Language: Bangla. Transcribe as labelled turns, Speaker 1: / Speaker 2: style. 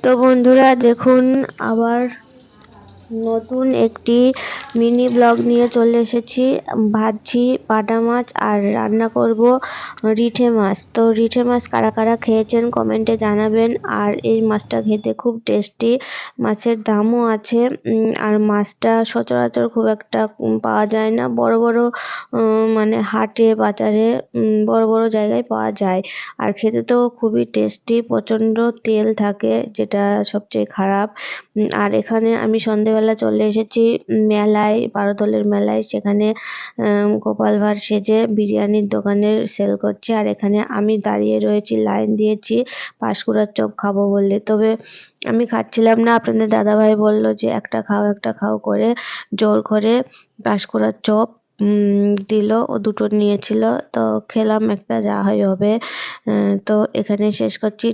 Speaker 1: তো বন্ধুরা দেখুন আবার নতুন একটি মিনি ব্লগ নিয়ে চলে এসেছি। ভাজছি পাটা মাছ আর রান্না করব রিঠে মাছ। তো রিঠে মাছ কারা কারা খেয়েছেন কমেন্টে জানাবেন। আর এই মাছটা খেতে খুব টেস্টি, মাছের দামও আছে। আর মাছটা সচরাচর খুব একটা পাওয়া যায় না। বড় বড় মানে হাটে বাজারে বড় বড় জায়গায় পাওয়া যায়। আর খেতে তো খুবই টেস্টি, প্রচণ্ড তেল থাকে যেটা সবচেয়ে খারাপ। আর এখানে আমি সন্ধেবেলা চলে এসেছি মেলায়, বারোদলের মেলায়। সেখানে গোপাল ভাঁড় সেজে বিরিয়ানির দোকানের সেল করছে। আর এখানে আমি দাঁড়িয়ে রয়েছি, লাইন দিয়েছি পাঁশকুড়ার চপ খাবো বলে। তবে আমি খাচ্ছিলাম না, আপনাদের দাদাভাই বলল যে একটা খাও করে জোর করে পাঁশকুড়ার চপ দিল। ও দুটো নিয়েছিল, তো খেলাম একটা, যা হয় হবে। তো এখানে শেষ করছি।